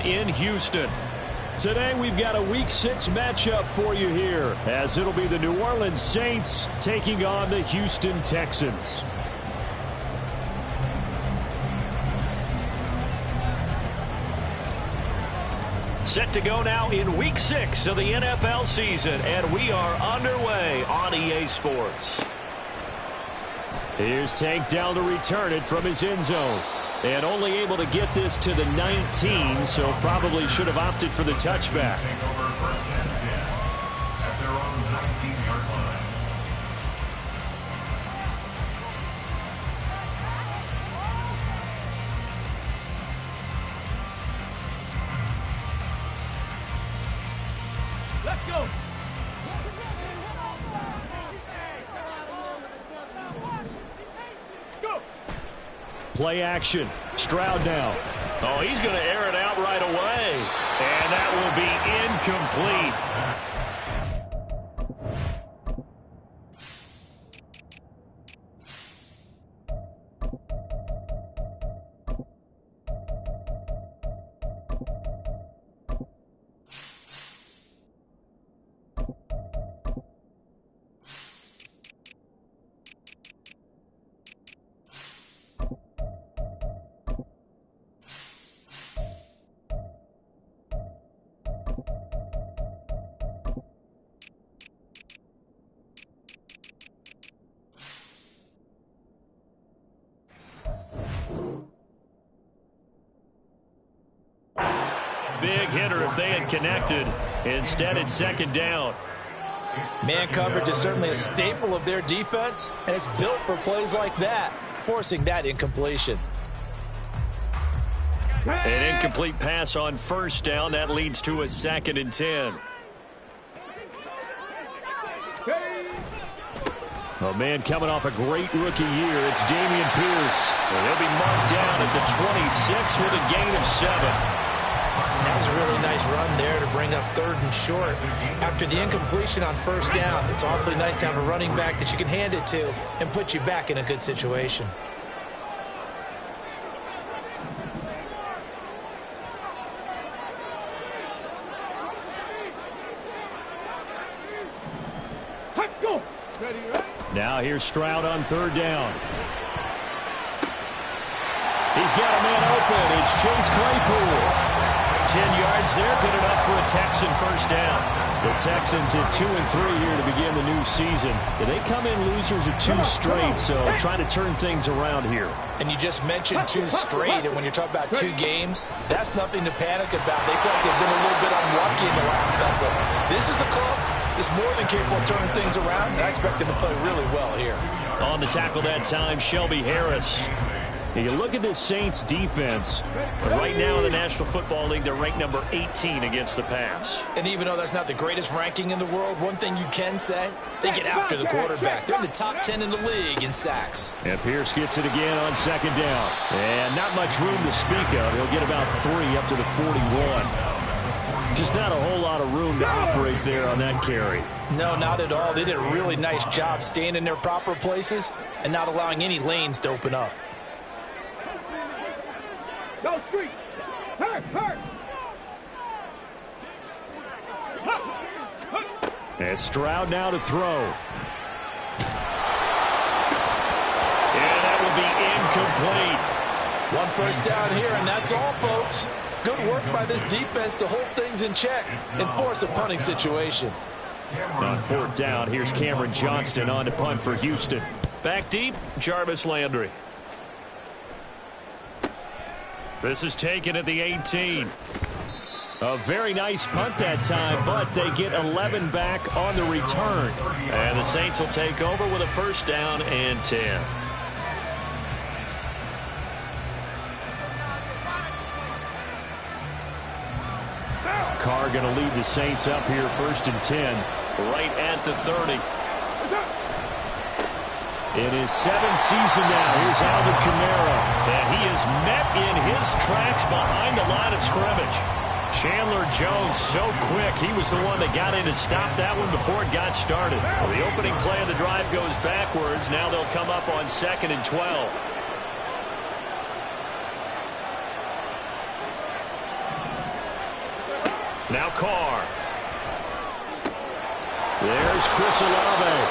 in Houston. Today we've got a Week 6 matchup for you here, as it'll be the New Orleans Saints taking on the Houston Texans. Set to go now in Week 6 of the NFL season, and we are underway on EA Sports. Here's Tank down to return it from his end zone. And only able to get this to the 19, so probably should have opted for the touchback. Let's go. Play action. Stroud now. Oh, he's going to air it out right away. And that will be incomplete. Big hitter if they had connected. Instead, it's second down. Man coverage is certainly a staple of their defense, and it's built for plays like that, forcing that incompletion. An incomplete pass on first down. That leads to a 2nd and 10. A man coming off a great rookie year. It's Dameon Pierce. And he'll be marked down at the 26 with a gain of 7. That was a really nice run there to bring up 3rd and short. After the incompletion on first down, it's awfully nice to have a running back that you can hand it to and put you back in a good situation. Now here's Stroud on 3rd down. He's got a man open. It's Chase Claypool. 10 yards there, good enough for a Texan first down. The Texans at 2-3 here to begin the new season. They come in losers of 2 straight, so trying to turn things around here. And you just mentioned 2 straight, and when you're talking about 2 games, that's nothing to panic about. They feel like they've been a little bit unlucky in the last couple. This is a club that's more than capable of turning things around, and I expect them to play really well here. On the tackle that time, Shelby Harris. You look at this Saints defense, but right now in the National Football League, they're ranked number 18 against the pass. And even though that's not the greatest ranking in the world, one thing you can say, they get after the quarterback. They're in the top 10 in the league in sacks. And Pierce gets it again on 2nd down. And not much room to speak of. He'll get about 3 up to the 41. Just not a whole lot of room to operate there on that carry. No, not at all. They did a really nice job staying in their proper places and not allowing any lanes to open up. Go street. Hurt. And Stroud now to throw. And that will be incomplete. 1 first down here, and that's all, folks. Good work by this defense to hold things in check and force a punting situation. On 4th down, here's Cameron Johnston on to punt for Houston. Back deep, Jarvis Landry. This is taken at the 18. A very nice punt that time, but they get 11 back on the return. And the Saints will take over with a 1st down and 10. Carr going to lead the Saints up here 1st and 10. Right at the 30. In his 7th season now, here's Alvin Kamara. And he is met in his tracks behind the line of scrimmage. Chandler Jones so quick. He was the one that got in to stop that one before it got started. Well, the opening play of the drive goes backwards. Now they'll come up on 2nd and 12. Now Carr. There's Chris Olave.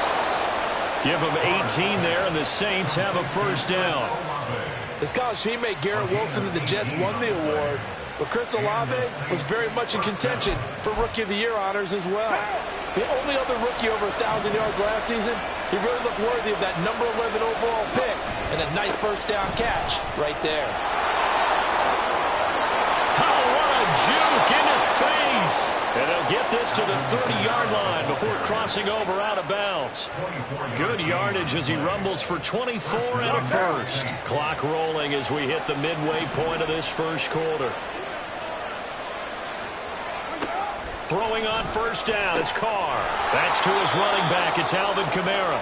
Give him 18 there, and the Saints have a first down. His college teammate Garrett Wilson of the Jets won the award, but Chris Olave was very much in contention for Rookie of the Year honors as well. The only other rookie over 1,000 yards last season, he really looked worthy of that number 11 overall pick and a nice first down catch right there. Oh, what a juke into space. And they'll get this to the 30-yard line before crossing over out of bounds. Good yardage as he rumbles for 24 and a first. Clock rolling as we hit the midway point of this first quarter. Throwing on first down is Carr. That's to his running back. It's Alvin Kamara.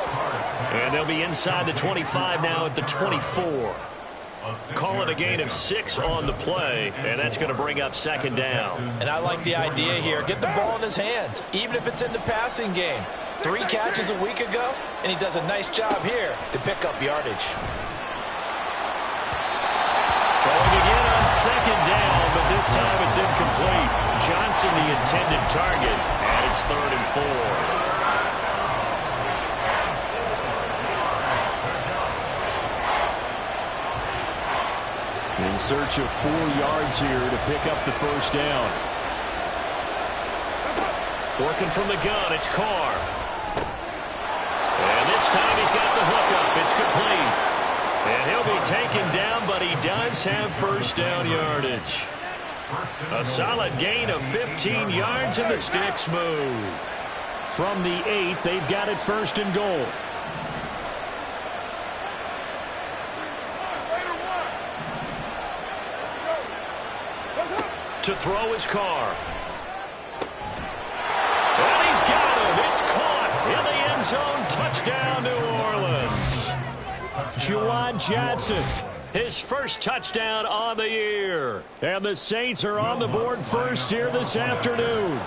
And they'll be inside the 25 now at the 24. Call it a gain of 6 on the play, and that's going to bring up second down. And I like the idea here. Get the ball in his hands, even if it's in the passing game. 3 catches a week ago, and he does a nice job here to pick up yardage. Throwing again on second down, but this time it's incomplete. Johnson the intended target, and it's 3rd and 4. In search of 4 yards here to pick up the first down. Working from the gun, it's Carr. And this time he's got the hook up. It's complete. And he'll be taken down, but he does have first down yardage. A solid gain of 15 yards, and the sticks move. From the 8, they've got it 1st and goal. To throw his Carr. And he's got him. It's caught in the end zone. Touchdown, New Orleans. Juwan Johnson, his first touchdown on the year. And the Saints are on the board first here this afternoon.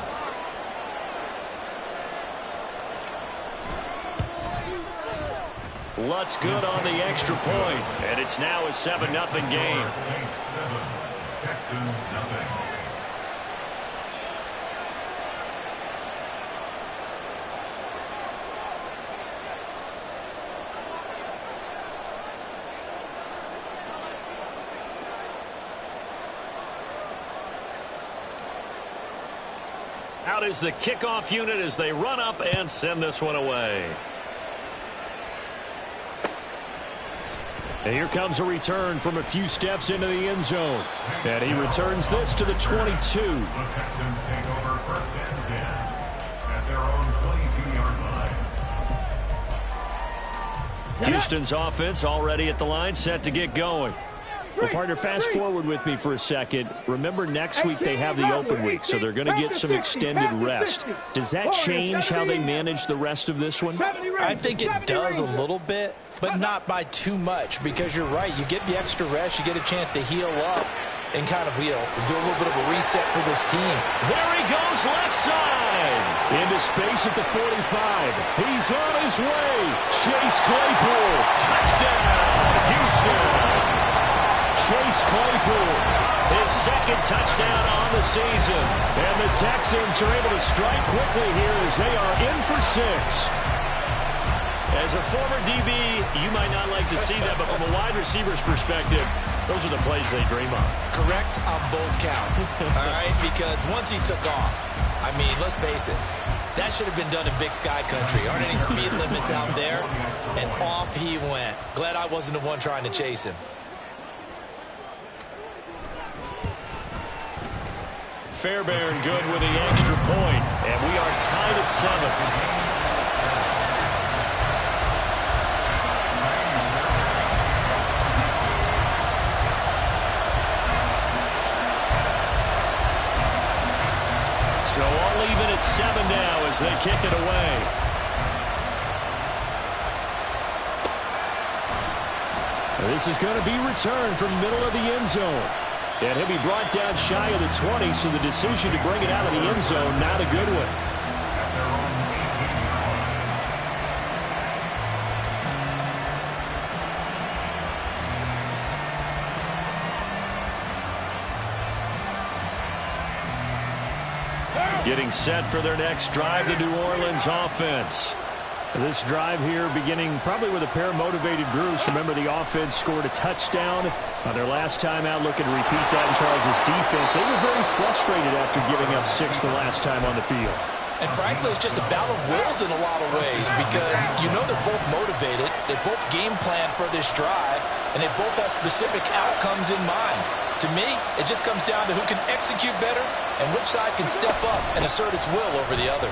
Lutz good on the extra point, and it's now a 7-0 game. Texans nothing. Out is the kickoff unit as they run up and send this one away. And here comes a return from a few steps into the end zone. And he returns this to the 22. The Texans take over 1st and 10 at their own 22-yard line. Houston's offense already at the line, set to get going. Well, partner, fast forward with me for a second. Remember, next week they have the open week, so they're going to get some extended rest. Does that change how they manage the rest of this one? I think it does a little bit, but not by too much, because you're right. You get the extra rest, you get a chance to heal up and kind of do a little bit of a reset for this team. There he goes, left side. Into space at the 45. He's on his way. Chase Claypool. Touchdown, Houston. Chase Claypool, his 2nd touchdown on the season. And the Texans are able to strike quickly here as they are in for 6. As a former DB, you might not like to see that, but from a wide receiver's perspective, those are the plays they dream of. Correct on both counts, all right? Because once he took off, I mean, let's face it, that should have been done in Big Sky Country. Aren't any speed limits out there? And off he went. Glad I wasn't the one trying to chase him. Fairbairn good with the extra point, and we are tied at 7. So all even at 7 now as they kick it away. This is going to be returned from middle of the end zone. And he'll be brought down shy of the 20, so the decision to bring it out of the end zone, not a good one. Getting set for their next drive, the New Orleans offense. This drive here beginning probably with a pair of motivated groups. Remember, the offense scored a touchdown on their last time out. Looking to repeat that in Charles' defense. They were very frustrated after giving up 6 the last time on the field. And frankly, it's just a battle of wills in a lot of ways because you know they're both motivated. They both game plan for this drive, and they both have specific outcomes in mind. To me, it just comes down to who can execute better and which side can step up and assert its will over the other.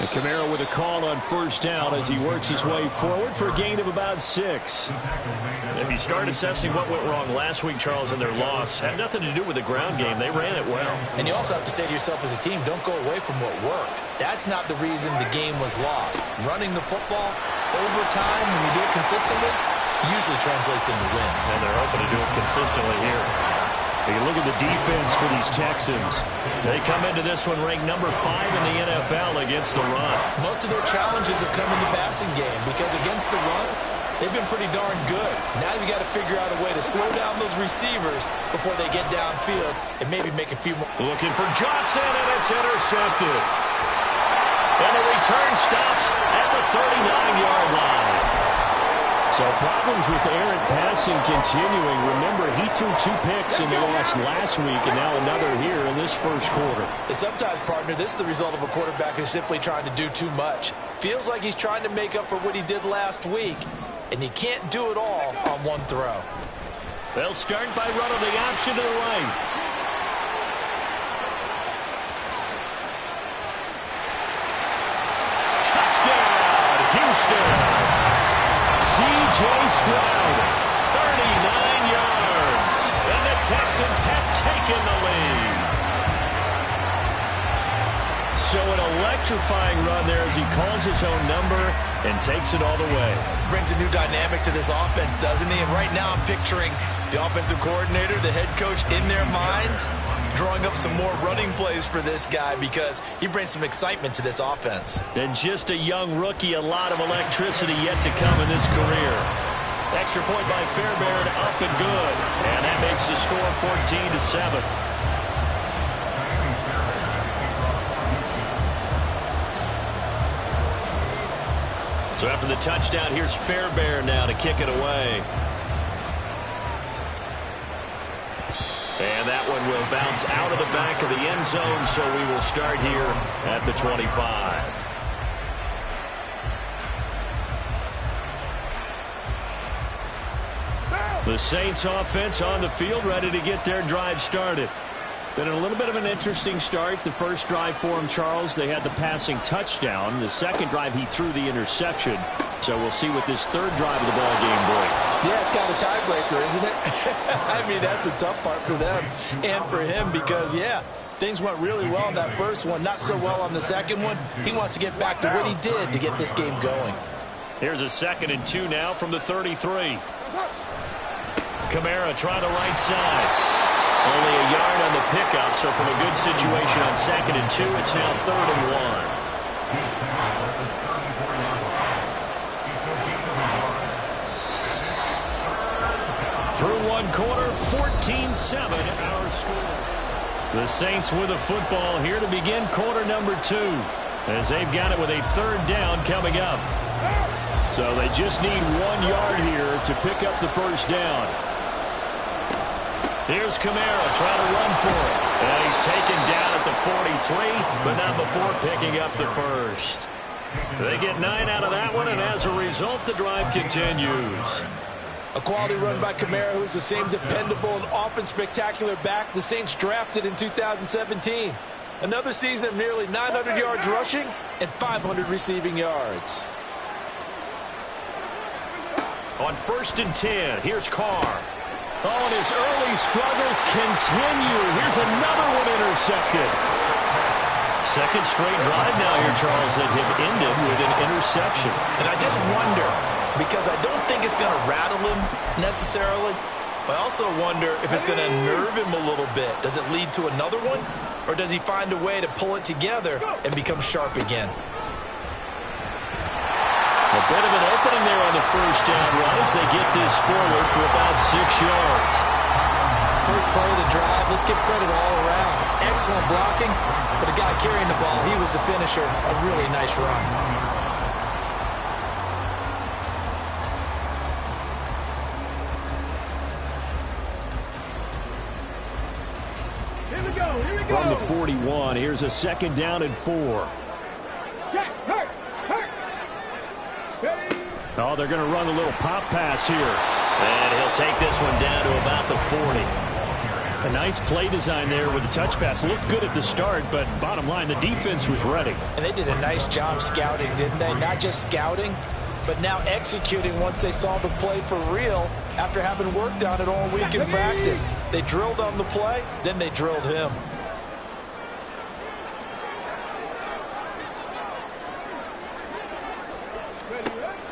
And Kamara with a call on first down as he works his way forward for a gain of about 6. If you start assessing what went wrong last week, Charles, in their loss, had nothing to do with the ground game. They ran it well. And you also have to say to yourself as a team, don't go away from what worked. That's not the reason the game was lost. Running the football over time, when you do it consistently, usually translates into wins. And they're open to do it consistently here. You look at the defense for these Texans. They come into this one ranked number 5 in the NFL against the run. Most of their challenges have come in the passing game because against the run, they've been pretty darn good. Now you got to figure out a way to slow down those receivers before they get downfield and maybe make a few more. Looking for Johnson, and it's intercepted. And the return stops at the 39-yard line. So problems with errant passing continuing. Remember, he threw 2 picks in the loss last week, and now another here in this first quarter. And sometimes, partner, this is the result of a quarterback who's simply trying to do too much. Feels like he's trying to make up for what he did last week, and he can't do it all on one throw. They'll start by running the option to the right. Touchdown, Houston. C.J. Stroud, 39 yards, and the Texans have taken the lead. So an electrifying run there as he calls his own number and takes it all the way. Brings a new dynamic to this offense, doesn't he? And right now I'm picturing the offensive coordinator, the head coach in their minds, drawing up some more running plays for this guy because he brings some excitement to this offense. And just a young rookie, a lot of electricity yet to come in this career. Extra point by Fairbairn, up and good. And that makes the score 14-7. So after the touchdown, here's Fairbairn now to kick it away. And that one will bounce out of the back of the end zone, so we will start here at the 25. The Saints offense on the field, ready to get their drive started. Been a little bit of an interesting start. The first drive for him, Charles, they had the passing touchdown. The second drive, he threw the interception. So we'll see what this third drive of the ball game brings. Yeah, it's kind of a tiebreaker, isn't it? I mean, that's the tough part for them and for him because, yeah, things went really well in that first one, not so well on the second one. He wants to get back to what he did to get this game going. Here's a 2nd and 2 now from the 33. Kamara trying the right side. Only a yard on the pickup, so from a good situation on 2nd and 2, it's now 3rd and 1. Through one quarter, 14-7 our score. The Saints with a football here to begin quarter number 2, as they've got it with a 3rd down coming up. So they just need 1 yard here to pick up the first down. Here's Kamara trying to run for it. And he's taken down at the 43, but not before picking up the first. They get 9 out of that one, and as a result, the drive continues. A quality run by Kamara, who's the same dependable and often spectacular back the Saints drafted in 2017. Another season of nearly 900 yards rushing and 500 receiving yards. On 1st and 10, here's Carr. Oh, and his early struggles continue. Here's another one intercepted. Second straight drive now here, Charles, that have ended with an interception. And I just wonder, because I don't think it's going to rattle him necessarily, but I also wonder if it's going to nerve him a little bit. Does it lead to another one, or does he find a way to pull it together and become sharp again? A bit of an opening there on the first down run as they get this forward for about 6 yards. First play of the drive, let's give credit all around. excellent blocking, but the guy carrying the ball, he was the finisher. A really nice run. From the 41, here's a 2nd down and 4. Oh, they're going to run a little pop pass here. And he'll take this one down to about the 40. A nice play design there with the touch pass. Looked good at the start, but bottom line, the defense was ready. And they did a nice job scouting, didn't they? Not just scouting, but now executing once they saw the play for real after having worked on it all week in practice. They drilled on the play, then they drilled him.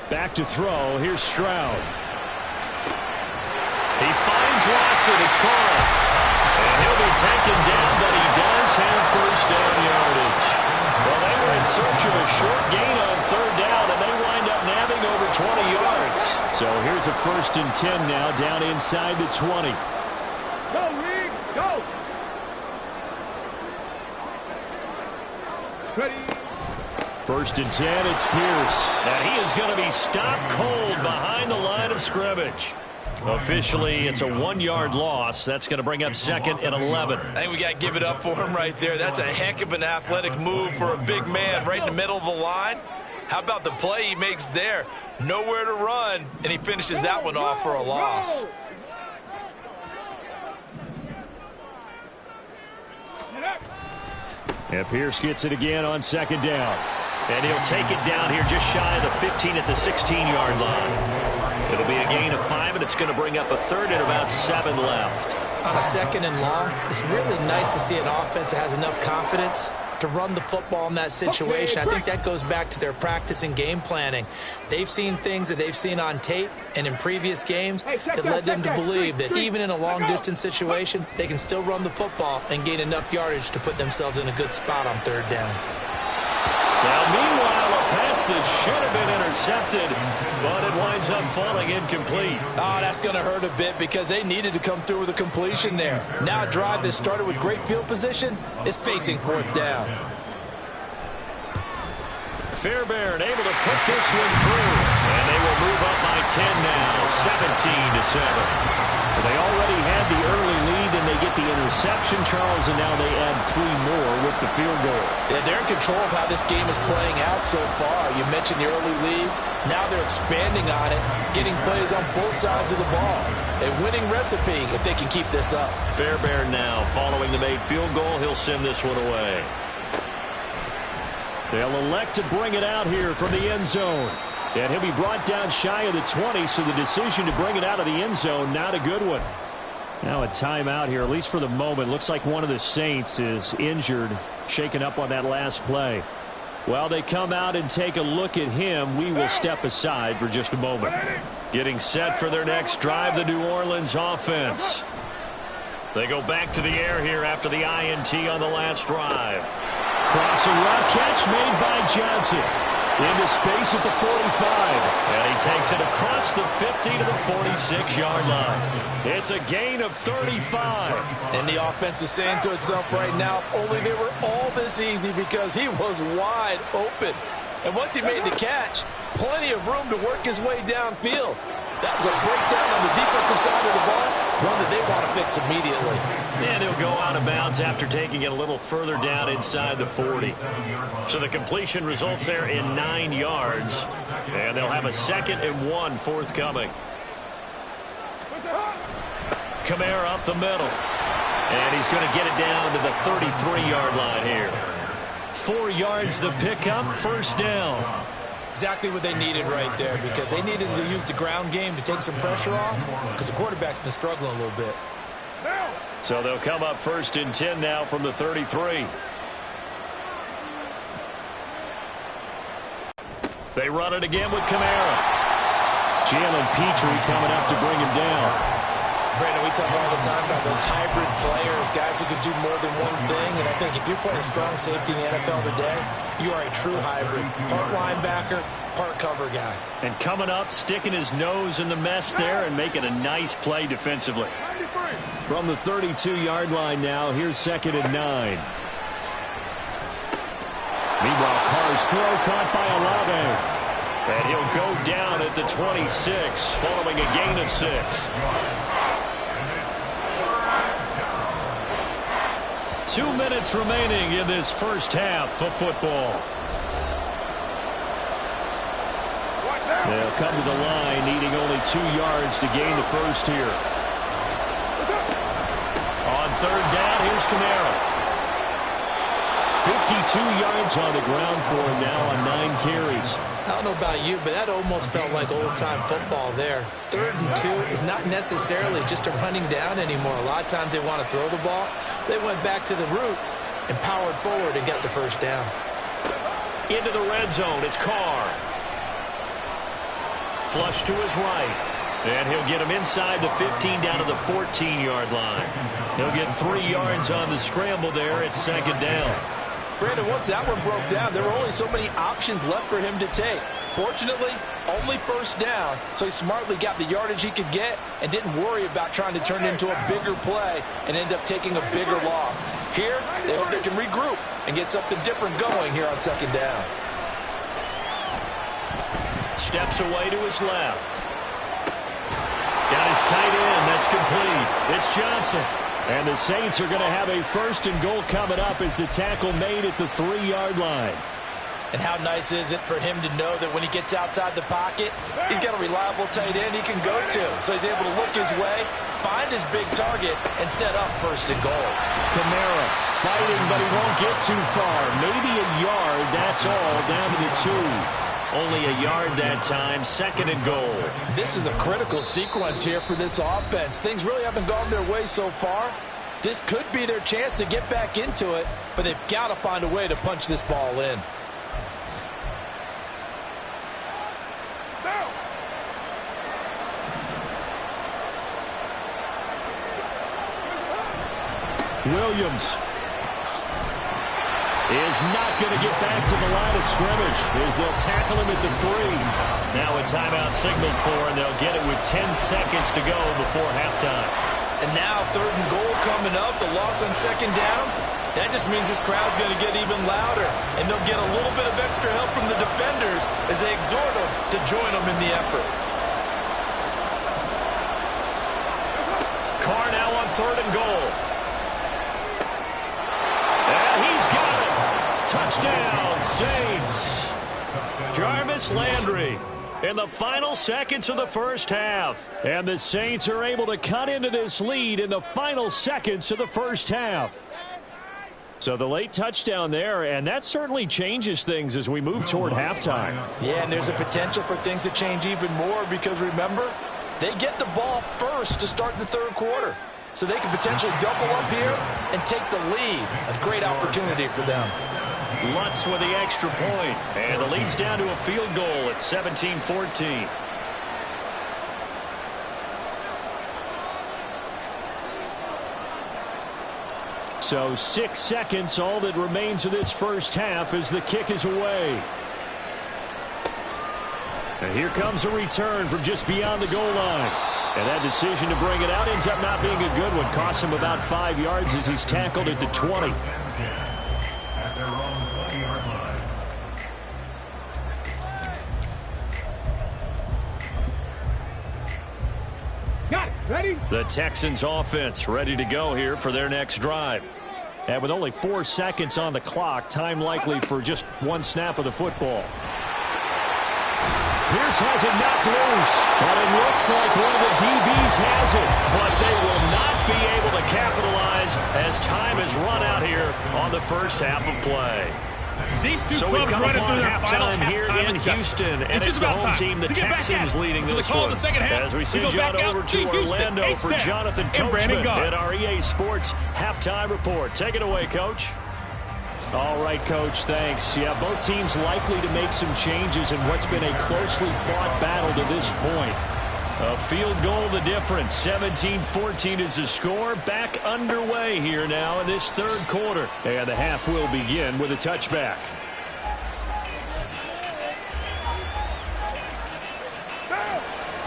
Back to throw. Here's Stroud. He finds Watson. It's caught. And he'll be taken down, but he does have first down yardage. Well, they were in search of a short gain on 3rd down, and they wind up nabbing over 20 yards. So here's a 1st and 10 now, down inside the 20. Go, Reed, go! Ready? 1st and 10, it's Pierce. And he is going to be stopped cold behind the line of scrimmage. Officially, it's a 1-yard loss. That's going to bring up 2nd and 11. I think we got to give it up for him right there. That's a heck of an athletic move for a big man right in the middle of the line. How about the play he makes there? Nowhere to run, and he finishes that one off for a loss. And Pierce gets it again on 2nd down. And he'll take it down here just shy of the 15 at the 16-yard line. It'll be a gain of 5, and it's going to bring up a 3rd and about 7 left. On a 2nd and long, it's really nice to see an offense that has enough confidence to run the football in that situation. I think that goes back to their practice and game planning. They've seen things that they've seen on tape and in previous games that led them to believe that even in a long-distance situation, they can still run the football and gain enough yardage to put themselves in a good spot on 3rd down. Now, meanwhile, a pass that should have been intercepted, but it winds up falling incomplete. Oh, that's going to hurt a bit because they needed to come through with a completion there. Now a drive that started with great field position is facing 4th down. Fairbairn able to put this one through, and they will move up by 10 now, 17-7. They already had the early lead, and they get the interception, Charles, and now they add 3 more with the field goal. Yeah, they're in control of how this game is playing out so far. You mentioned the early lead. Now they're expanding on it, getting plays on both sides of the ball. A winning recipe if they can keep this up. Fairbairn now following the made field goal. He'll send this one away. They'll elect to bring it out here from the end zone. And he'll be brought down shy of the 20, so the decision to bring it out of the end zone, not a good one. Now a timeout here, at least for the moment. Looks like one of the Saints is injured, shaken up on that last play. While they come out and take a look at him, we will step aside for just a moment. Getting set for their next drive, the New Orleans offense. They go back to the air here after the INT on the last drive. Crossing route catch made by Johnson. Into space at the 45. And he takes it across the 50 to the 46-yard line. It's a gain of 35. And the offense is saying to itself right now, only they were all this easy because he was wide open. And once he made the catch, plenty of room to work his way downfield. That was a breakdown on the defensive side of the ball, one that they want to fix immediately. And he'll go out of bounds after taking it a little further down inside the 40. So the completion results there in 9 yards. And they'll have a 2nd and 1 forthcoming. Kamara up the middle. And he's going to get it down to the 33-yard line here. 4 yards the pickup, 1st down. Exactly what they needed right there because they needed to use the ground game to take some pressure off because the quarterback's been struggling a little bit. So they'll come up 1st and 10 now from the 33. They run it again with Kamara. Jalen Petrie coming up to bring him down. Brandon, we talk all the time about those hybrid players, guys who can do more than one thing. And I think if you're playing strong safety in the NFL today, you are a true hybrid. Part linebacker, part cover guy. And coming up, sticking his nose in the mess there and making a nice play defensively. From the 32-yard line now, here's 2nd and 9. Meanwhile, Carr's throw caught by Olave. And he'll go down at the 26 following a gain of 6. 2 minutes remaining in this first half of football. They'll come to the line needing only 2 yards to gain the first here. On 3rd down, here's Kamara. 52 yards on the ground for him now on 9 carries. I don't know about you, but that almost felt like old-time football there. 3rd and 2 is not necessarily just a running down anymore. A lot of times they want to throw the ball. They went back to the roots and powered forward and got the first down. Into the red zone, it's Carr. Flush to his right. And he'll get him inside the 15 down to the 14-yard line. He'll get 3 yards on the scramble there at 2nd down. Brandon, once that one broke down, there were only so many options left for him to take. Fortunately, only 1st down, so he smartly got the yardage he could get and didn't worry about trying to turn it into a bigger play and end up taking a bigger loss. Here, they hope they can regroup and get something different going here on 2nd down. Steps away to his left. Got his tight end. That's complete. It's Johnson. And the Saints are going to have a 1st and goal coming up as the tackle made at the 3-yard line. And how nice is it for him to know that when he gets outside the pocket, he's got a reliable tight end he can go to. So he's able to look his way, find his big target, and set up 1st and goal. Kamara fighting, but he won't get too far. Maybe a yard, that's all, down to the 2. Only a yard that time, 2nd and goal. This is a critical sequence here for this offense. Things really haven't gone their way so far. This could be their chance to get back into it, but they've got to find a way to punch this ball in. Williams is not going to get back to the line of scrimmage as they'll tackle him at the 3. Now a timeout signaled for, and they'll get it with 10 seconds to go before halftime. And now 3rd and goal coming up, the loss on 2nd down. That just means this crowd's going to get even louder, and they'll get a little bit of extra help from the defenders as they exhort them to join them in the effort. Carr now on 3rd and goal. And he's got it. Touchdown, Saints. Jarvis Landry in the final seconds of the first half. And the Saints are able to cut into this lead in the final seconds of the first half. So the late touchdown there, and that certainly changes things as we move toward halftime. Yeah, and there's a potential for things to change even more because, remember, they get the ball first to start the 3rd quarter. So they can potentially double up here and take the lead. A great opportunity for them. Lutz with the extra point, and the lead's down to a field goal at 17-14. So 6 seconds, all that remains of this first half as the kick is away. And here comes a return from just beyond the goal line. And that decision to bring it out ends up not being a good one. Costs him about 5 yards as he's tackled at the 20. Got it. Ready? The Texans offense ready to go here for their next drive. And with only 4 seconds on the clock, time likely for just 1 snap of the football. Pierce has it knocked loose, but it looks like one of the DBs has it. But they will not be able to capitalize as time has run out here on the first half of play. These two clubs running through their final here in Houston, and it's the home team, the Texans, leading this one. As we send John over to Orlando for Jonathan Coachman at our EA Sports halftime report. Take it away, Coach. All right, Coach, thanks. Yeah, both teams likely to make some changes in what's been a closely fought battle to this point. A field goal the difference. 17-14 is the score. Back underway here now in this 3rd quarter. And the half will begin with a touchback.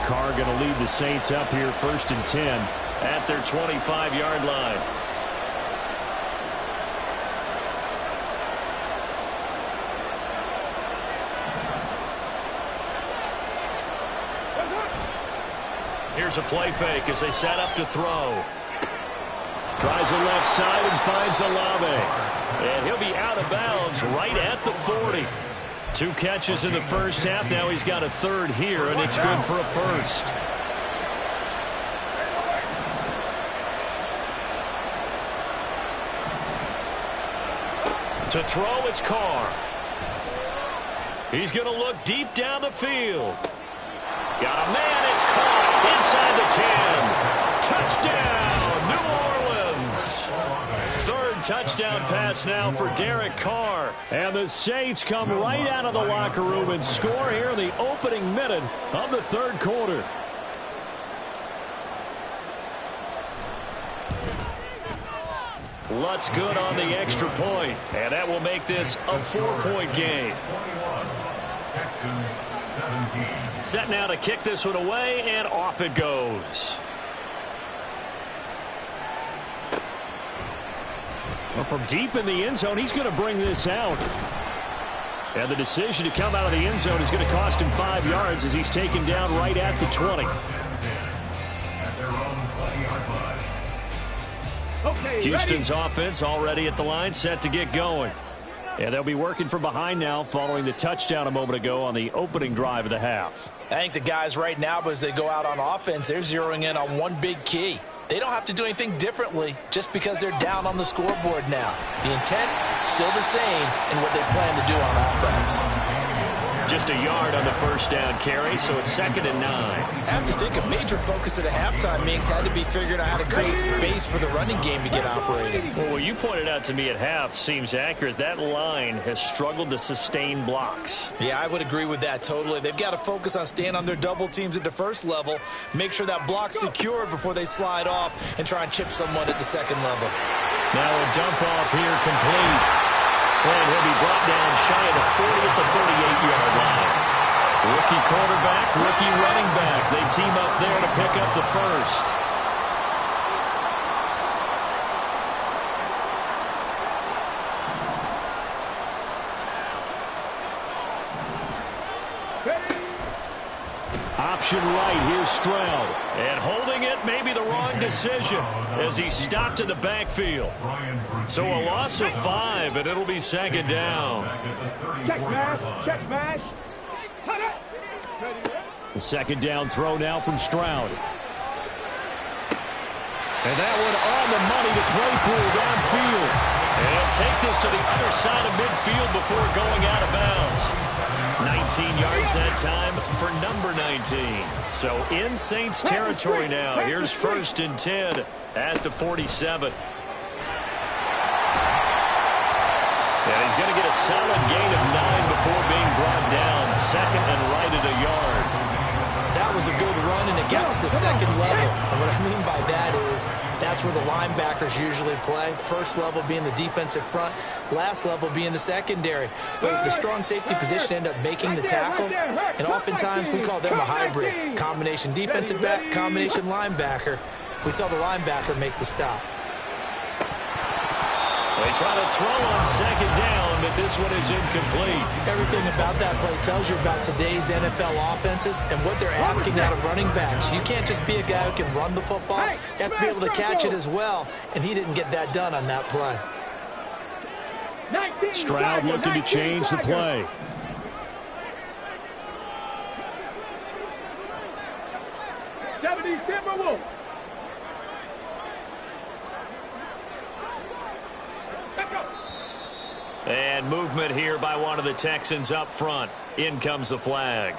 Carr going to lead the Saints up here 1st and 10. at their 25-yard line. Here's a play fake as they set up to throw. Tries the left side and finds Olave. And he'll be out of bounds right at the 40. 2 catches in the first half. Now he's got a third here, and it's good for a first. To throw, it's Carr. He's going to look deep down the field. Got a man, it's caught inside the 10. Touchdown, New Orleans. Third touchdown pass now for Derek Carr. And the Saints come right out of the locker room and score here in the opening minute of the third quarter. Lutz good on the extra point, and that will make this a 4-point game. Set now to kick this one away, and off it goes. Well, from deep in the end zone, he's going to bring this out. And the decision to come out of the end zone is going to cost him 5 yards as he's taken down right at the 20. Houston's offense already at the line, set to get going. And they'll be working from behind now following the touchdown a moment ago on the opening drive of the half. I think the guys right now, as they go out on offense, they're zeroing in on one big key. They don't have to do anything differently just because they're down on the scoreboard now. The intent, still the same in what they plan to do on offense. Just a yard on the first down carry, so it's 2nd and 9. I have to think a major focus at the halftime, Minks, had to be figuring out how to create space for the running game to get operating. Well, what you pointed out to me at half seems accurate. That line has struggled to sustain blocks. Yeah, I would agree with that totally. They've got to focus on staying on their double teams at the first level, make sure that block's secured before they slide off and try and chip someone at the second level. Now a dump off here complete. And he'll be brought down shy of the 40 at the 38-yard line. Rookie quarterback, rookie running back. They team up there to pick up the first. Option right, here's Stroud. And holding it, maybe the wrong decision as he stopped in the backfield. So a loss of 5, and it'll be 2nd down. Check smash, check smash. The 2nd down throw now from Stroud. And that one on the money to Claypool downfield. And he'll take this to the other side of midfield before going out of bounds. 19 yards that time for number 19. So in Saints territory now. Here's 1st and 10 at the 47. And he's going to get a solid gain of 9 before being brought down. 2nd and right at a yard. That was a good run, and it got to the second level. And what I mean by that is that's where the linebackers usually play. First level being the defensive front, last level being the secondary. But the strong safety position ended up making the tackle, and oftentimes we call them a hybrid. Combination defensive back, combination linebacker. We saw the linebacker make the stop. They try to throw on 2nd down, but this one is incomplete. Everything about that play tells you about today's NFL offenses and what they're asking out of running backs. You can't just be a guy who can run the football. You have to be able to catch it as well, and he didn't get that done on that play. Stroud looking to change the play. Timberwolves. And movement here by one of the Texans up front. In comes the flag.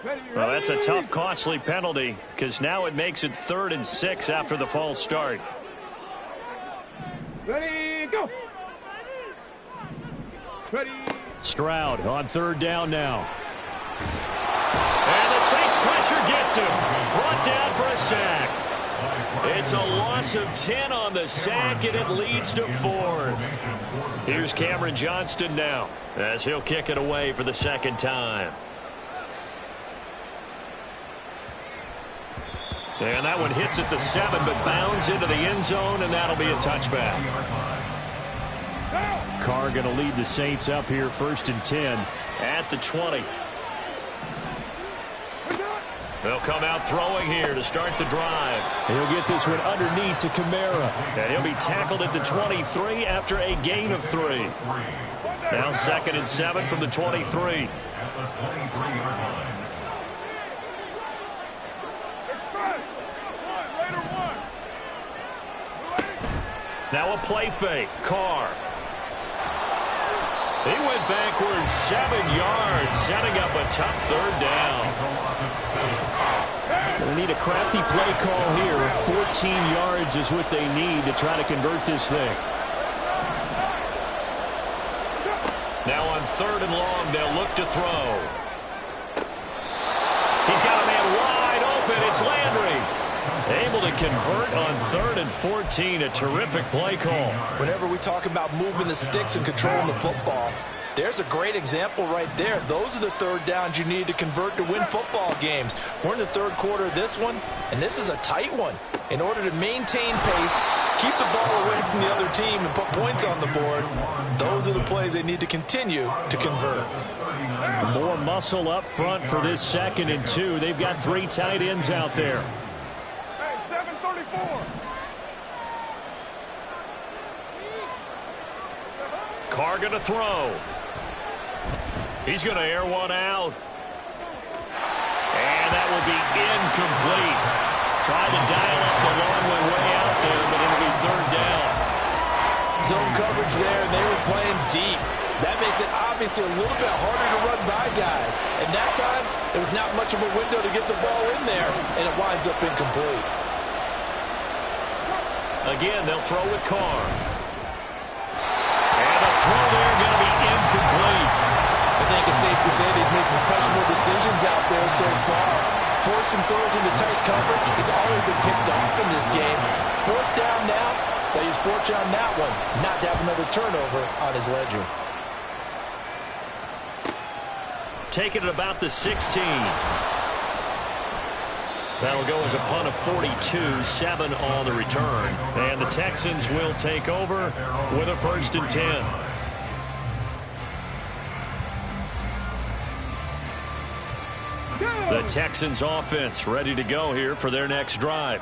Well, that's a tough, costly penalty because now it makes it 3rd and 6 after the false start. Ready, go. Ready. Stroud on 3rd down now. And the Saints pressure gets him. Brought down for a sack. It's a loss of 10 on the sack, and it leads to 4th. Here's Cameron Johnston now as he'll kick it away for the 2nd time. And that one hits at the 7, but bounds into the end zone, and that'll be a touchback. Carr going to lead the Saints up here, 1st and 10 at the 20. They'll come out throwing here to start the drive. He'll get this one underneath to Kamara. And he'll be tackled at the 23 after a gain of 3. Now 2nd and 7 from the 23. Now a play fake. Carr. He went backwards 7 yards, setting up a tough 3rd down. They need a crafty play call here. 14 yards is what they need to try to convert this thing. Now on 3rd and long, they'll look to throw. He's got a man wide open. It's Landry. Able to convert on 3rd and 14. A terrific play call. Whenever we talk about moving the sticks and controlling the football, there's a great example right there. Those are the 3rd downs you need to convert to win football games. We're in the 3rd quarter of this one, and this is a tight one. In order to maintain pace, keep the ball away from the other team, and put points on the board, those are the plays they need to continue to convert. More muscle up front for this 2nd and 2. They've got 3 tight ends out there. Hey, 734. Carr going to throw. He's going to air one out. And that will be incomplete. Tried to dial up the long way out there, but it'll be 3rd down. Zone coverage there, and they were playing deep. That makes it obviously a little bit harder to run by guys. And that time, there was not much of a window to get the ball in there, and it winds up incomplete. Again, they'll throw with Carr. And the throw there going to be incomplete. I think it's safe to say he's made some questionable decisions out there so far. Forcing throws into tight coverage. He's already been picked off in this game. 4th down now. But he's fortunate on that one, not to have another turnover on his ledger. Taking it about the 16. That'll go as a punt of 42, 7 on the return. And the Texans will take over with a 1st and 10. The Texans offense ready to go here for their next drive.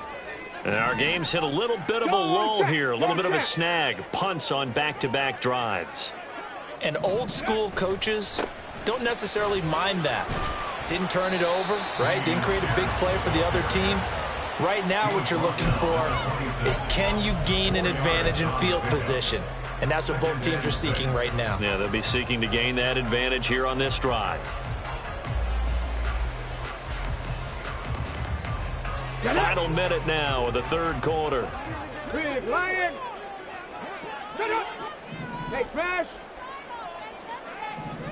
And our game's hit a little bit of a lull here, a little bit of a snag. Punts on back-to-back drives. And old school coaches don't necessarily mind that. Didn't turn it over, right? Didn't create a big play for the other team. Right now what you're looking for is, can you gain an advantage in field position? And that's what both teams are seeking right now. Yeah, they'll be seeking to gain that advantage here on this drive. Final minute now of the 3rd quarter. Big Lion. Shut up. Hey, Crash.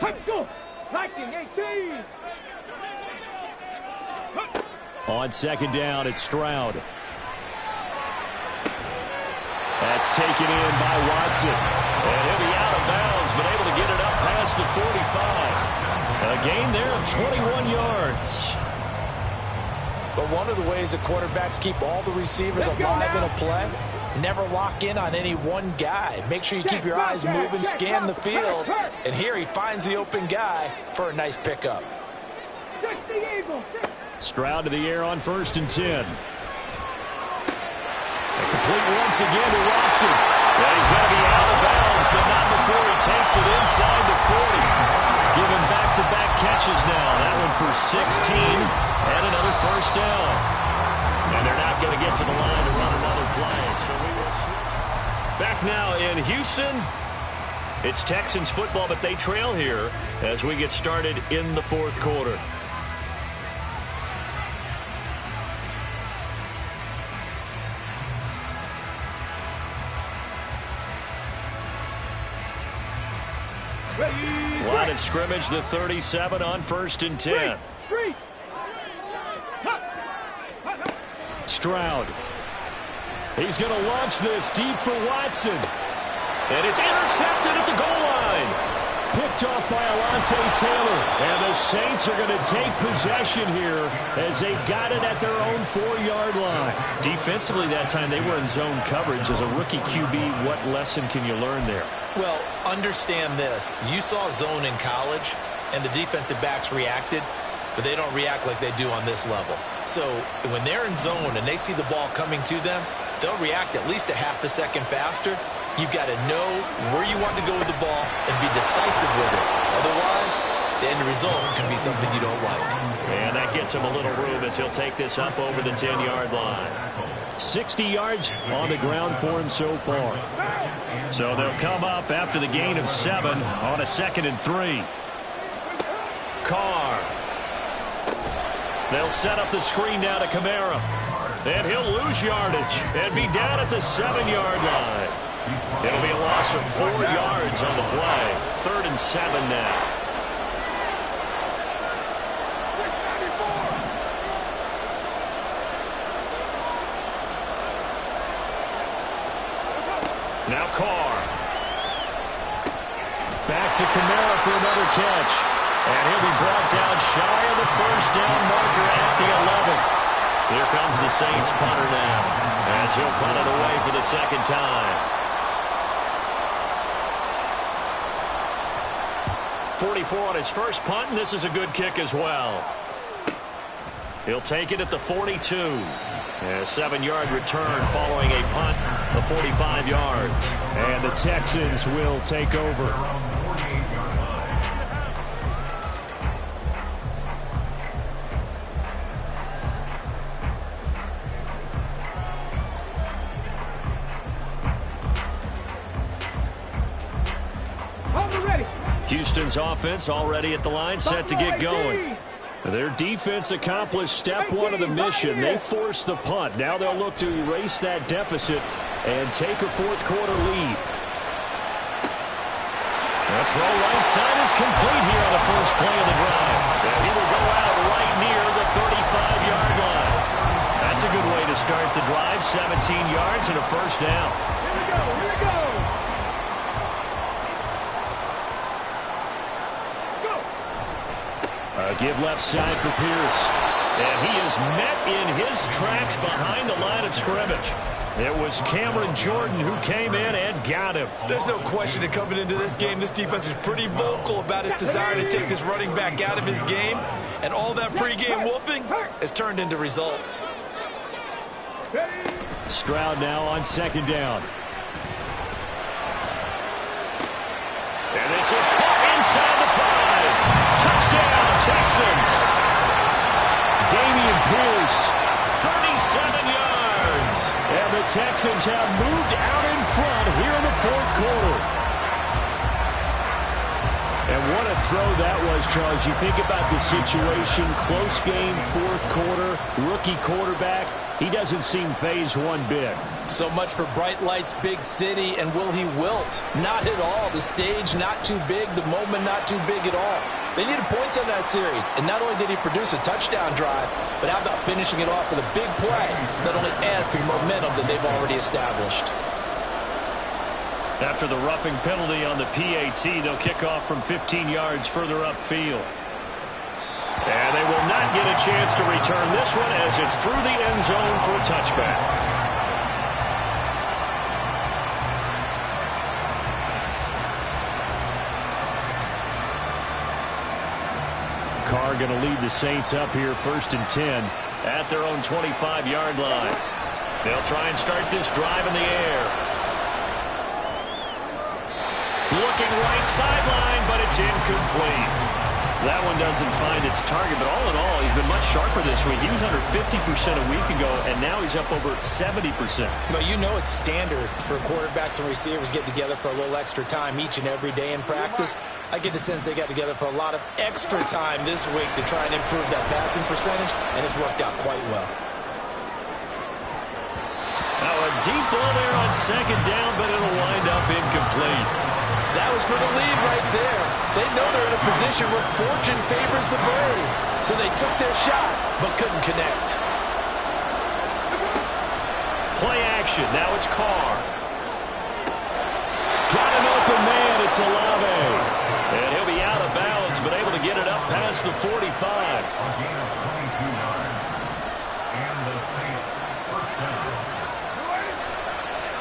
Let's go. Liking 18. On 2nd down, it's Stroud. That's taken in by Watson. And he'll be out of bounds, but able to get it up past the 45. A gain there of 21 yards. But one of the ways that quarterbacks keep all the receivers alive in a play, never lock in on any one guy. Make sure you keep your eyes moving, scan the field. And here he finds the open guy for a nice pickup. Stroud to the air on 1st and 10. A complete once again to Watson. Yeah, he's going to be out of bounds, but not before he takes it inside the 40. Giving back-to-back catches now. That one for 16 and another 1st down. And they're not going to get to the line to run another play, so we will switch. Back now in Houston. It's Texans football, but they trail here as we get started in the 4th quarter. Line of scrimmage, the 37 on 1st and 10. Stroud. He's going to launch this deep for Watson. And it's intercepted at the goal line. picked off by Alontae Taylor. And the Saints are going to take possession here as they've got it at their own 4-yard line. Defensively that time, they were in zone coverage. As a rookie QB, what lesson can you learn there? Well, understand this. You saw zone in college, and the defensive backs reacted, but they don't react like they do on this level. So when they're in zone and they see the ball coming to them, they'll react at least a half a second faster. You've got to know where you want to go with the ball and be decisive with it. Otherwise, the end result can be something you don't like. And that gets him a little room as he'll take this up over the 10-yard line. 60 yards on the ground for him so far. So they'll come up after the gain of 7 on a 2nd and 3. Carr. They'll set up the screen down to Kamara. And he'll lose yardage and be down at the 7-yard line. It'll be a loss of 4 yards on the play. 3rd and 7 now. Now Carr. Back to Kamara for another catch. And he'll be brought down shy of the first down marker at the 11. Here comes the Saints punter now as he'll punt it away for the 2nd time. 44 on his first punt, and this is a good kick as well. He'll take it at the 42. A 7-yard return following a punt of 45 yards. And the Texans will take over. Houston's offense already at the line, set to get going. Their defense accomplished step 1 of the mission. They forced the punt. Now they'll look to erase that deficit and take a 4th quarter lead. That throw right side is complete here on the first play of the drive. And he will go out right near the 35-yard line. That's a good way to start the drive. 17 yards and a first down. Here we go, here we go. Give left side for Pierce. And he is met in his tracks behind the line of scrimmage. It was Cameron Jordan who came in and got him. There's no question that coming into this game, this defense is pretty vocal about his desire to take this running back out of his game. And all that pregame wolfing has turned into results. Stroud now on 2nd down. And this is caught inside the 5. Touchdown, Texans. Dameon Pierce. 37 yards. And the Texans have moved out in front here in the 4th quarter. And what a throw that was, Charles. You think about the situation, close game, 4th quarter, rookie quarterback. He doesn't seem phased one bit. So much for bright lights, big city, and will he wilt? Not at all. The stage not too big, the moment not too big at all. They needed points on that series, and not only did he produce a touchdown drive, but how about finishing it off with a big play that only adds to the momentum that they've already established. After the roughing penalty on the PAT, they'll kick off from 15 yards further upfield. And they will not get a chance to return this one as it's through the end zone for a touchback. Carr going to lead the Saints up here 1st and 10 at their own 25-yard line. They'll try and start this drive in the air. Looking right sideline, but it's incomplete. That one doesn't find its target, but all in all, he's been much sharper this week. He was under 50% a week ago, and now he's up over 70%. Well, you know it's standard for quarterbacks and receivers get together for a little extra time each and every day in practice. I get the sense they got together for a lot of extra time this week to try and improve that passing percentage, and it's worked out quite well. Now a deep ball there on 2nd down, but it'll wind up incomplete. That was for the lead right there. They know they're in a position where fortune favors the brave. So they took their shot, but couldn't connect. Play action. Now it's Carr. Got an open man. It's Olave. And across the 45.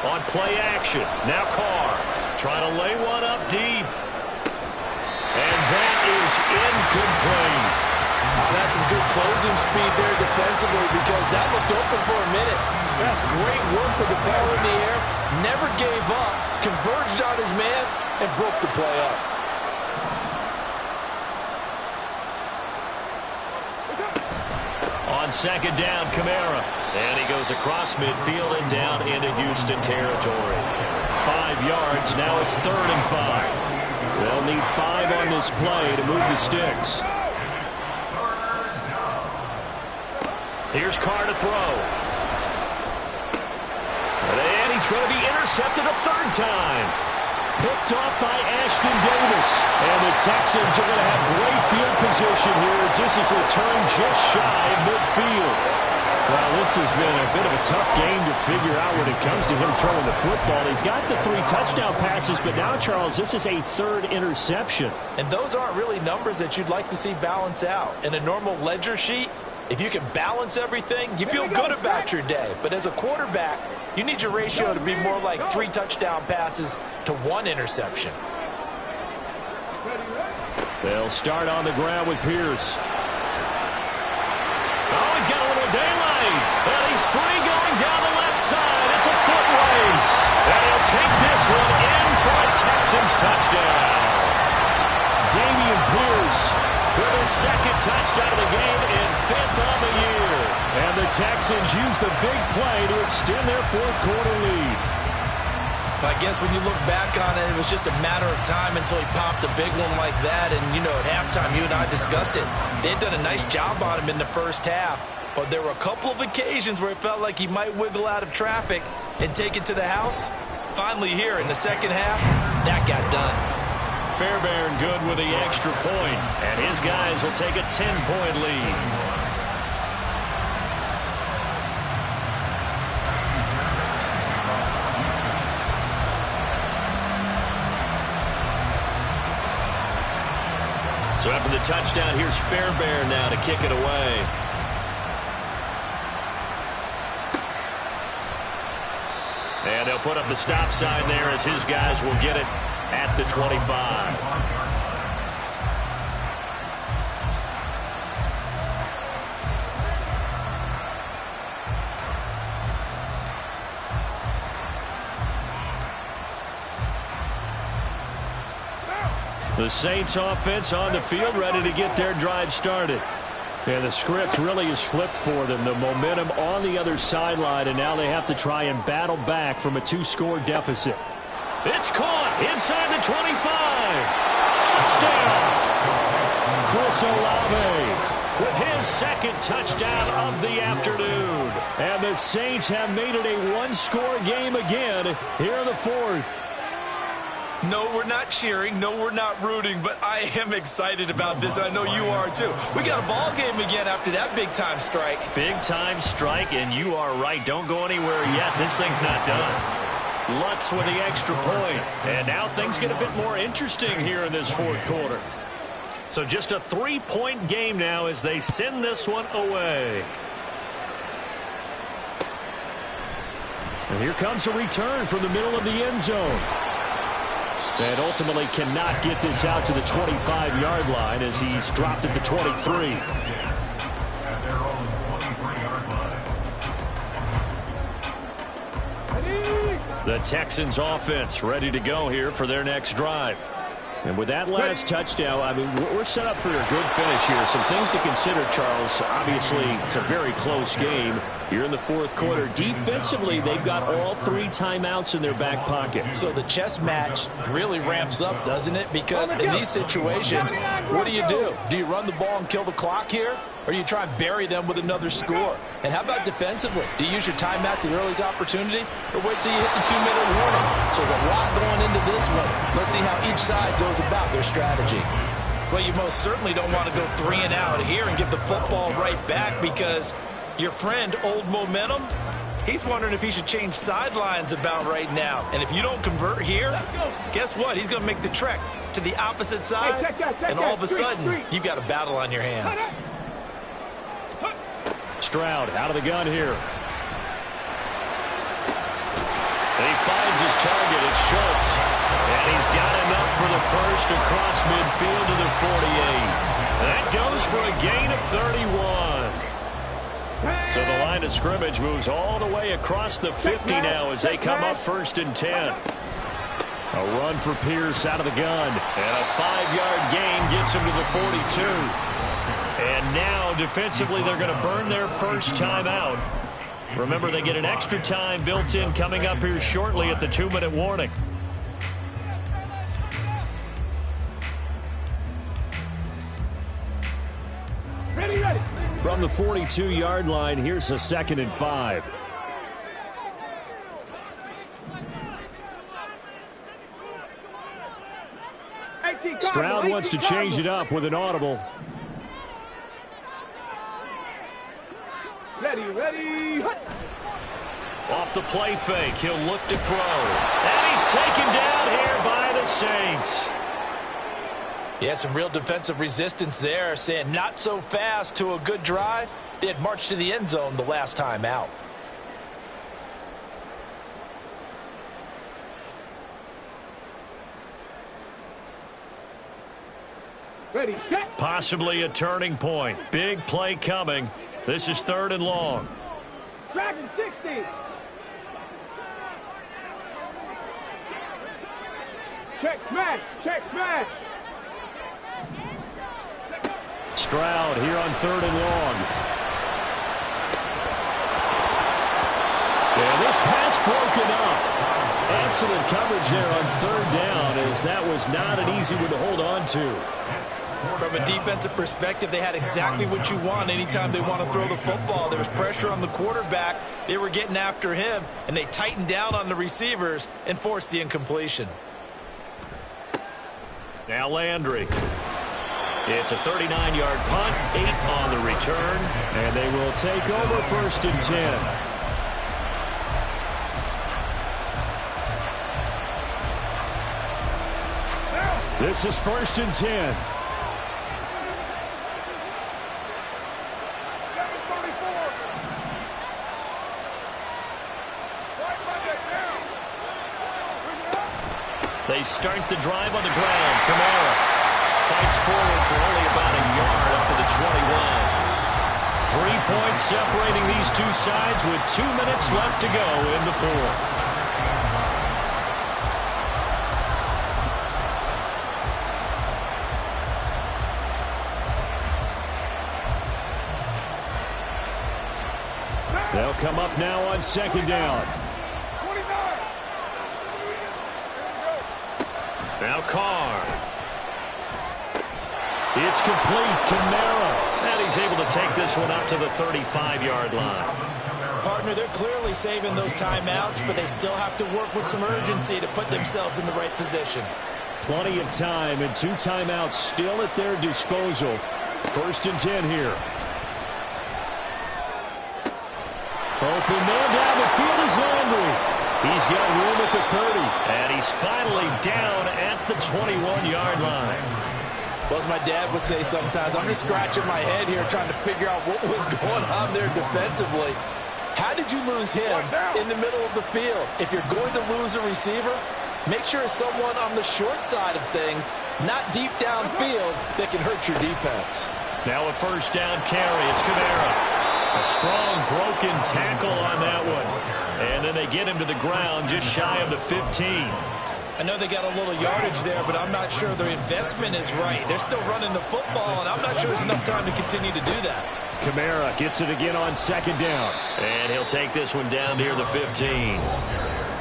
On play action, now Carr trying to lay one up deep. And that is incomplete. That's some good closing speed there defensively because that looked open for a minute. That's great work with the ball in the air. Never gave up, converged on his man, and broke the play up. On second down, Kamara. And he goes across midfield and down into Houston territory. 5 yards, now it's 3rd and 5. They'll need 5 on this play to move the sticks. Here's Carr to throw. And he's going to be intercepted a 3rd time. Picked off by Ashton Davis. And the Texans are going to have great field position here as this is returned just shy of midfield. Well, this has been a bit of a tough game to figure out when it comes to him throwing the football. He's got the 3 touchdown passes, but now, Charles, this is a 3rd interception. And those aren't really numbers that you'd like to see balance out. In a normal ledger sheet, if you can balance everything, you feel good about your day. But as a quarterback, you need your ratio to be more like 3 touchdown passes to 1 interception. They'll start on the ground with Pierce. Oh, he's got a little daylight. And he's free going down the left side. It's a foot race. And he'll take this one in for a Texans touchdown. Dameon Pierce with his 2nd touchdown of the game and 5th on the year. And the Texans use the big play to extend their 4th quarter lead. I guess when you look back on it, it was just a matter of time until he popped a big one like that. And, you know, at halftime, you and I discussed it. They'd done a nice job on him in the first half. But there were a couple of occasions where it felt like he might wiggle out of traffic and take it to the house. Finally here in the second half, that got done. Fairbairn good with the extra point. And his guys will take a 10-point lead. So after the touchdown, here's Fairbairn now to kick it away. And they'll put up the stop sign there as his guys will get it at the 25. The Saints offense on the field ready to get their drive started. And the script really is flipped for them. The momentum on the other sideline, and now they have to try and battle back from a 2-score deficit. It's caught inside the 25. Touchdown. Chris Olave with his 2nd touchdown of the afternoon. And the Saints have made it a 1-score game again here in the 4th. No, we're not cheering. No, we're not rooting, but I am excited about this, and I know you are too. We got a ball game again after that big-time strike. Big-time strike, and you are right. Don't go anywhere yet. This thing's not done. Lutz with the extra point. And now things get a bit more interesting here in this 4th quarter. So just a 3-point game now as they send this one away. And here comes a return from the middle of the end zone. And ultimately cannot get this out to the 25-yard line as he's dropped at the 23. The Texans offense ready to go here for their next drive. And with that last touchdown, I mean, we're set up for a good finish here. Some things to consider, Charles. Obviously, it's a very close game. You're in the 4th quarter. Defensively, they've got all 3 timeouts in their back pocket. So the chess match really ramps up, doesn't it? Because in these situations, what do? Do you run the ball and kill the clock here? Or do you try and bury them with another score? And how about defensively? Do you use your timeouts at earliest opportunity? Or wait till you hit the 2-minute warning? So there's a lot going into this one. Let's see how each side goes about their strategy. Well, you most certainly don't want to go 3 and out here and give the football right back because your friend, old momentum, He's wondering if he should change sidelines about right now. And if you don't convert here, guess what? He's going to make the trek to the opposite side, and all of a sudden, you've got a battle on your hands. Stroud out of the gun here. He finds his target. It's Schultz. And he's got enough for the first across midfield to the 48. That goes for a gain of 31. So the line of scrimmage moves all the way across the 50 now as they come up 1st and 10. A run for Pierce out of the gun. And a 5-yard gain gets him to the 42. And now defensively they're going to burn their first timeout. Remember, they get an extra time built in coming up here shortly at the 2-minute warning. Ready, ready. From the 42-yard line, here's a 2nd and 5. Stroud wants to change it up with an audible. Ready, ready. Off the play fake, he'll look to throw. And he's taken down here by the Saints. Yeah, some real defensive resistance there, saying not so fast to a good drive. They had marched to the end zone the last time out. Ready, set. Possibly a turning point. Big play coming. This is 3rd and long. Dragon 60. Check smash. Check smash. Stroud here on 3rd and long. And this pass broken up. Excellent coverage there on 3rd down, as that was not an easy one to hold on to. From a defensive perspective, they had exactly what you want anytime they want to throw the football. There was pressure on the quarterback. They were getting after him, and they tightened down on the receivers and forced the incompletion. Now Landry. It's a 39-yard punt, 8 on the return, and they will take over 1st and 10. This is 1st and 10. They start the drive on the ground. Kamara fights forward for only about a yard up to the 21. 3 points separating these two sides with 2 minutes left to go in the 4th. They'll come up now on 2nd down. Now Carr. It's complete. Kamara. And he's able to take this one up to the 35-yard line. Partner, they're clearly saving those timeouts, but they still have to work with some urgency to put themselves in the right position. Plenty of time and 2 timeouts still at their disposal. 1st and 10 here. Open man down the field is Landry. He's got room at the 30. And he's finally down at the 21-yard line. Well, as my dad would say sometimes, I'm just scratching my head here trying to figure out what was going on there defensively. How did you lose him in the middle of the field? If you're going to lose a receiver, make sure it's someone on the short side of things, not deep downfield, that can hurt your defense. Now a 1st down carry. It's Kamara. A strong broken tackle on that one. And then they get him to the ground just shy of the 15. I know they got a little yardage there, but I'm not sure their investment is right. They're still running the football, and I'm not sure there's enough time to continue to do that. Kamara gets it again on 2nd down. And he'll take this one down near the 15.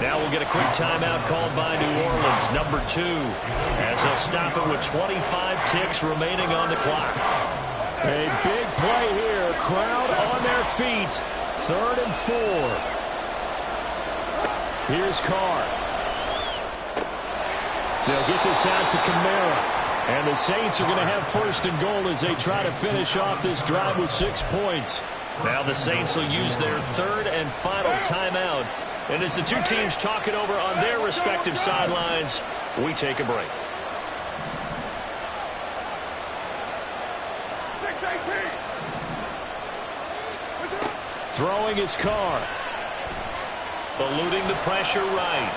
Now we'll get a quick timeout called by New Orleans, number 2, as they'll stop it with 25 ticks remaining on the clock. A big play here. Crowd on their feet. 3rd and 4. Here's Carr. They'll get this out to Kamara. And the Saints are going to have 1st and goal as they try to finish off this drive with 6 points. Now the Saints will use their third and final timeout. And as the two teams talk it over on their respective sidelines, we take a break. 6-18. Throwing his car. Eluding the pressure right.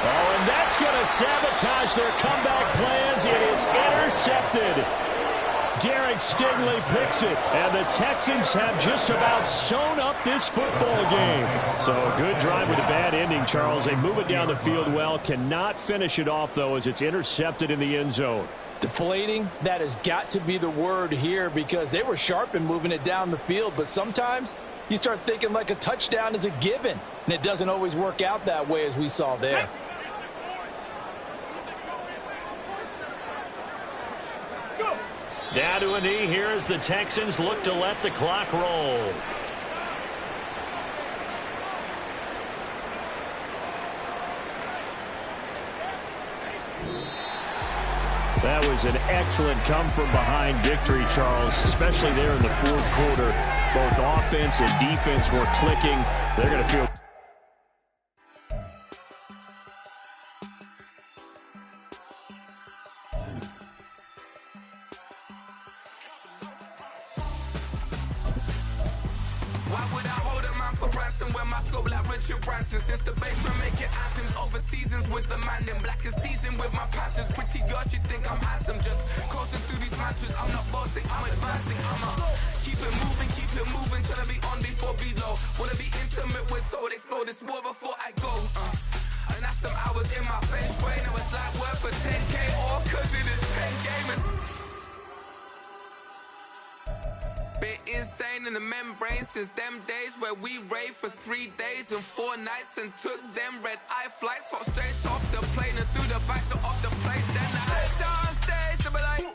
Oh, and that's going to sabotage their comeback plans. It is intercepted. Derek Stingley picks it, and the Texans have just about sewn up this football game. So good drive with a bad ending, Charles. They move it down the field well, cannot finish it off, though, as it's intercepted in the end zone. Deflating, that has got to be the word here because they were sharp in moving it down the field, but sometimes you start thinking like a touchdown is a given, and it doesn't always work out that way as we saw there. Down to a knee here as the Texans look to let the clock roll. That was an excellent come-from-behind victory, Charles, especially there in the fourth quarter. Both offense and defense were clicking. They're going to feel... Since the basement making items over seasons with the man in black is teasing with my passions. Pretty girl, she think I'm handsome. Just coasting through these matches. I'm not bossing, I'm advancing. I'ma keep it moving, trying to be on before below. Wanna be intimate with soul, explore this war before I go. And that's some hours in my face way. Now it's like work for 10K or cause it is 10 gaming. Been insane in the membrane since them days where we raved for 3 days and 4 nights and took them red-eye flights, hot straight off the plane and through the back door of the place. Then I head down stage to be like,